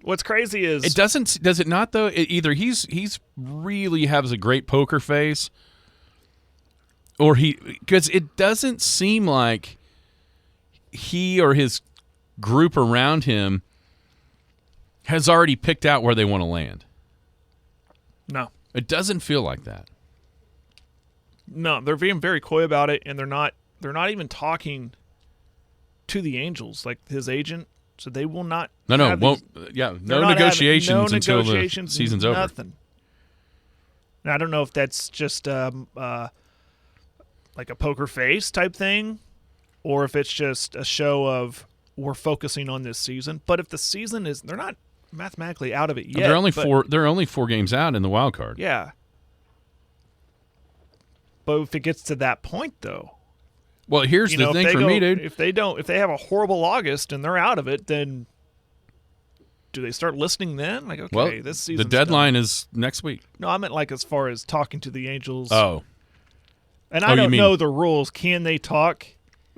What's crazy is it doesn't. Does it not though? Either he's really has a great poker face, or because it doesn't seem like he or his group around him has already picked out where they want to land. No. It doesn't feel like that. No, they're being very coy about it, and they're not even talking to the Angels, like his agent, so they will not no negotiations until the season's over. Nothing. And I don't know if that's just like a poker face type thing, or if it's just a show of we're focusing on this season. But if the season is, they're not mathematically out of it yet. They're only 4 games out in the wild card. Yeah. But if it gets to that point, though. Well, here's the thing for me, dude. If they have a horrible August and they're out of it, then do they start listening then? Like, okay, this season. The deadline is next week. No, I meant like as far as talking to the Angels. Oh. And I don't know the rules. Can they talk?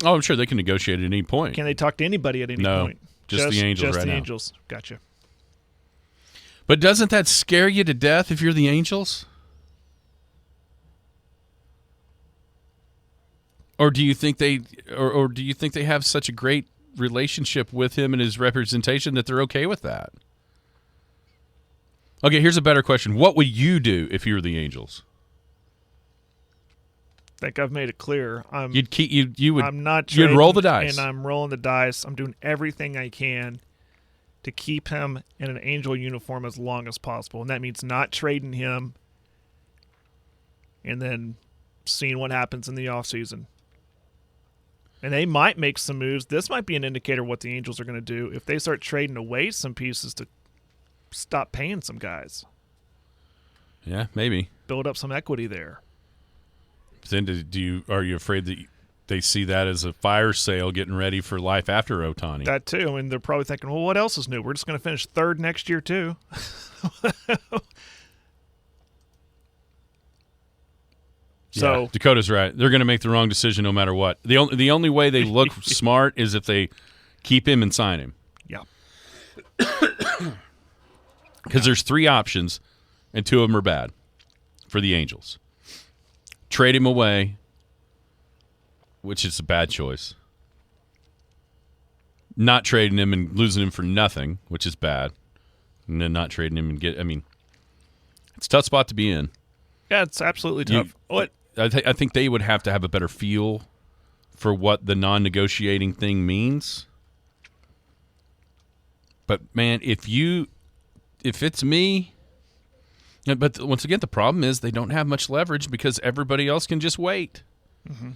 Oh, I'm sure they can negotiate at any point. Can they talk to anybody at any point? Just the Angels just right the now. Angels. Gotcha. But doesn't that scare you to death if you're the Angels? Or do you think they have such a great relationship with him and his representation that they're okay with that? Okay, here's a better question. What would you do if you were the Angels? I think I've made it clear. I'm not trading, you'd roll the dice. And I'm rolling the dice. I'm doing everything I can to keep him in an Angel uniform as long as possible. And that means not trading him and then seeing what happens in the offseason. And they might make some moves. This might be an indicator of what the Angels are going to do if they start trading away some pieces to stop paying some guys. Yeah, maybe. Build up some equity there. Then are you afraid that they see that as a fire sale getting ready for life after Ohtani? That too. I mean, they're probably thinking, well, what else is new? We're just going to finish third next year too. So yeah, Dakota's right. They're going to make the wrong decision no matter what. The only way they look smart is if they keep him and sign him. Yeah. Because there's 3 options, and 2 of them are bad for the Angels. Trade him away, which is a bad choice. Not trading him and losing him for nothing, which is bad. And then not trading him and it's a tough spot to be in. Yeah, it's absolutely tough. I think they would have to have a better feel for what the non-negotiating thing means. But, man, if it's me... But once again, the problem is they don't have much leverage because everybody else can just wait. Mm-hmm.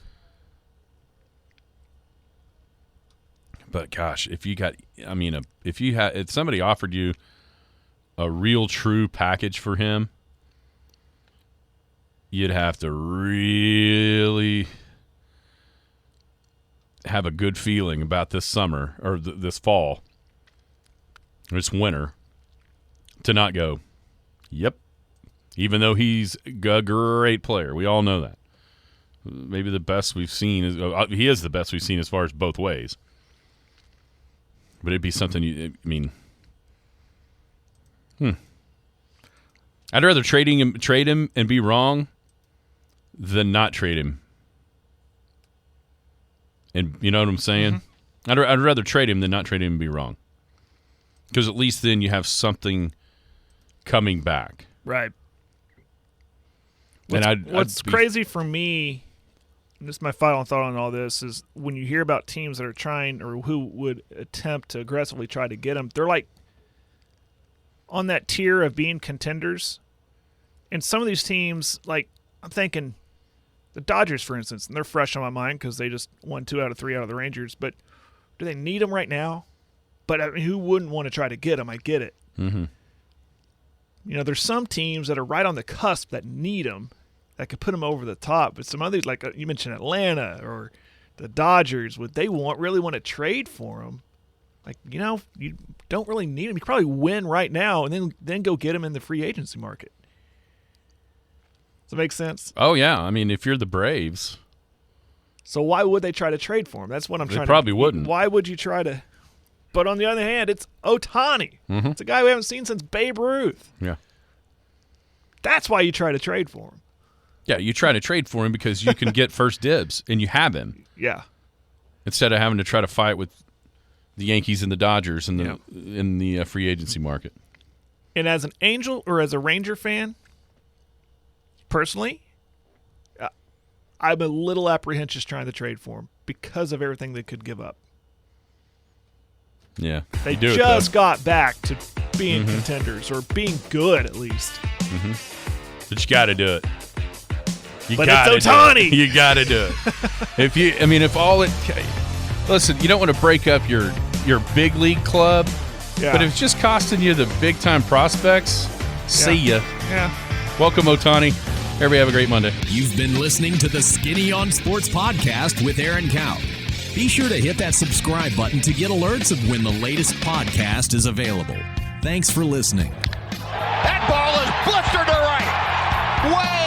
But gosh, if somebody offered you a real true package for him, you'd have to really have a good feeling about this summer or this fall, or this winter, to not go, yep. Even though he's a great player. We all know that. Maybe the best we've seen he is the best we've seen as far as both ways. But it'd be something I'd rather trade him and be wrong than not trade him. And you know what I'm saying? Mm-hmm. I'd rather trade him than not trade him and be wrong. Because at least then you have something coming back. Right. What's crazy for me, and this is my final thought on all this, is when you hear about teams that are trying or who would attempt to aggressively try to get them, they're like on that tier of being contenders. And some of these teams, like I'm thinking the Dodgers, for instance, and they're fresh on my mind because they just won 2 out of 3 out of the Rangers. But do they need them right now? But I mean, who wouldn't want to try to get them? I get it. Mm-hmm. There's some teams that are right on the cusp that need him, that could put him over the top. But some others, like you mentioned Atlanta or the Dodgers, would they really want to trade for him? Like, you don't really need him. You could probably win right now and then go get him in the free agency market. Does that make sense? Oh, yeah. I mean, if you're the Braves. So why would they try to trade for him? That's what I'm trying to. They probably wouldn't. Why would you try to? But on the other hand, it's Ohtani. Mm-hmm. It's a guy we haven't seen since Babe Ruth. Yeah. That's why you try to trade for him. Yeah, you try to trade for him because you can get first dibs, and you have him. Yeah. Instead of having to try to fight with the Yankees and the Dodgers in the free agency market. And as an Angel or as a Ranger fan, personally, I'm a little apprehensive trying to trade for him because of everything they could give up. Yeah. They just got back to being contenders or being good at least. Mm-hmm. But you got to do it. But it's Ohtani. You got to do it. Listen, you don't want to break up your big league club, but if it's just costing you the big time prospects, see ya. Yeah. Welcome, Ohtani. Everybody have a great Monday. You've been listening to the Skinny on Sports podcast with Aaron Cow. Be sure to hit that subscribe button to get alerts of when the latest podcast is available. Thanks for listening. That ball is blistered to right. Way